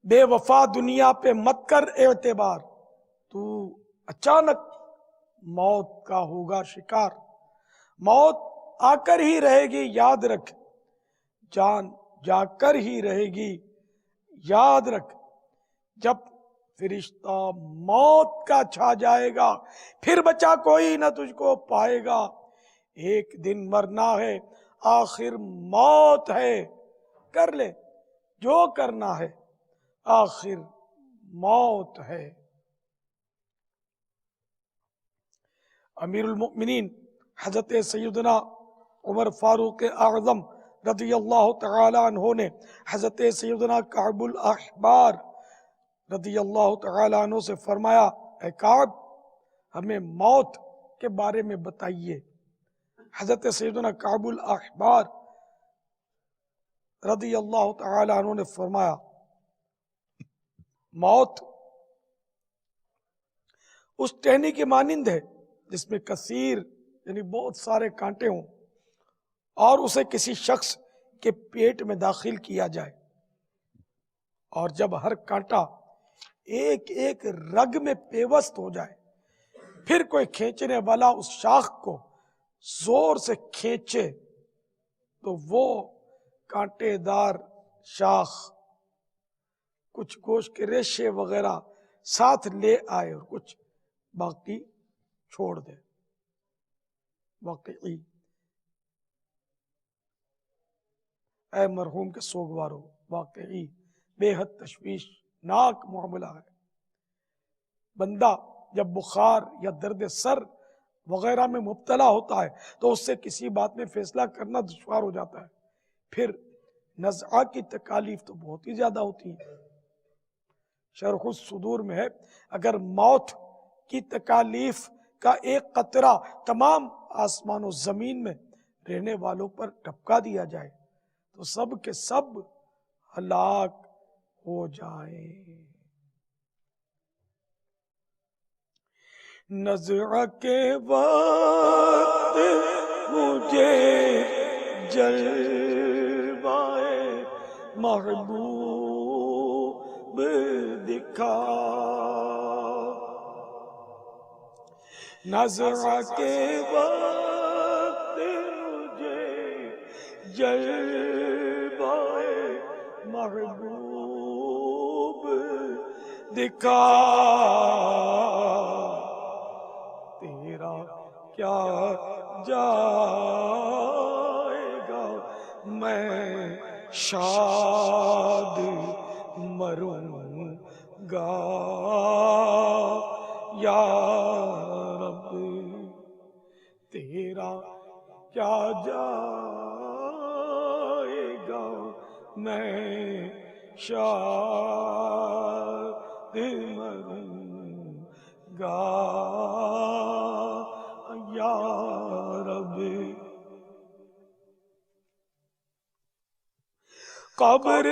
بے وفا دنیا پہ مت کر اعتبار، تو اچانک موت کا ہوگا شکار۔ موت آ کر ہی رہے گی یاد رکھ، جان جا کر ہی رہے گی یاد رکھ۔ جب فرشتہ موت کا چھا جائے گا، پھر بچا کوئی نہ تجھ کو پائے گا۔ ایک دن مرنا ہے، آخر موت ہے، کر لے جو کرنا ہے، آخر موت ہے۔ امیر المؤمنین حضرت سیدنا عمر فاروق اعظم رضی اللہ تعالی عنہ نے حضرت سیدنا کعب الاحبار رضی اللہ تعالی عنہ سے فرمایا، اے کعب ہمیں موت کے بارے میں بتائیے۔ حضرت سیدنا کعب الاحبار رضی اللہ تعالی عنہ نے فرمایا، موت اس ٹہنی کی مانند ہے جس میں کثیر یعنی بہت سارے کانٹے ہوں اور اسے کسی شخص کے پیٹ میں داخل کیا جائے، اور جب ہر کانٹا ایک ایک رگ میں پیوست ہو جائے، پھر کوئی کھینچنے والا اس شاخ کو زور سے کھینچے تو وہ کانٹے دار شاخ کچھ گوشت کے ریشے وغیرہ ساتھ لے آئے اور کچھ باقی چھوڑ دے۔ واقعی اے مرحوم کے سوگوارو، واقعی بے حد تشویش ناک معاملہ ہے۔ بندہ جب بخار یا درد سر وغیرہ میں مبتلا ہوتا ہے تو اس سے کسی بات میں فیصلہ کرنا دشوار ہو جاتا ہے، پھر نزعہ کی تکالیف تو بہت ہی زیادہ ہوتی ہیں۔ شرح الصدور میں ہے، اگر موت کی تکالیف کا ایک قطرہ تمام آسمان و زمین میں رہنے والوں پر ٹپکا دیا جائے تو سب کے سب ہلاک ہو جائیں۔ نزع کے وقت مجھے جلوائے محبوب دکھا، نزع کے وقت مجھے جلوائے محبوب دکھا، تیرا کیا جائے گا میں شاد مروں گا یا رب، تیرا کیا جائے گا میں شاد مروں گا یا رب۔ قبر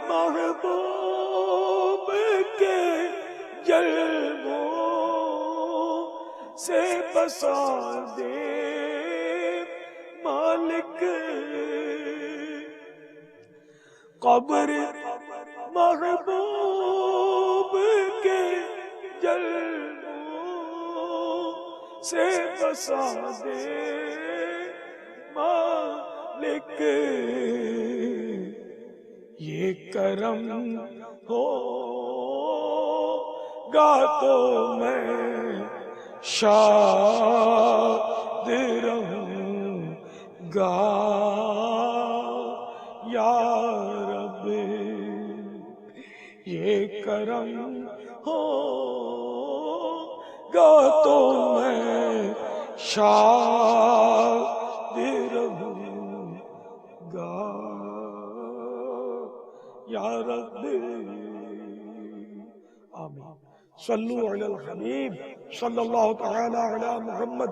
محبوب کے جلووں سے بسا دے مالک، قبر محبوب کے جلووں سے بسا دے مالک، یہ کرم ہوگا تو میں شاد رہوں گا یا رب، یہ کرم ہوگا تو میں شاد رہوں گا یا رب۔ آمین۔ صلو علی الحبیب صلی اللہ تعالی علی محمد۔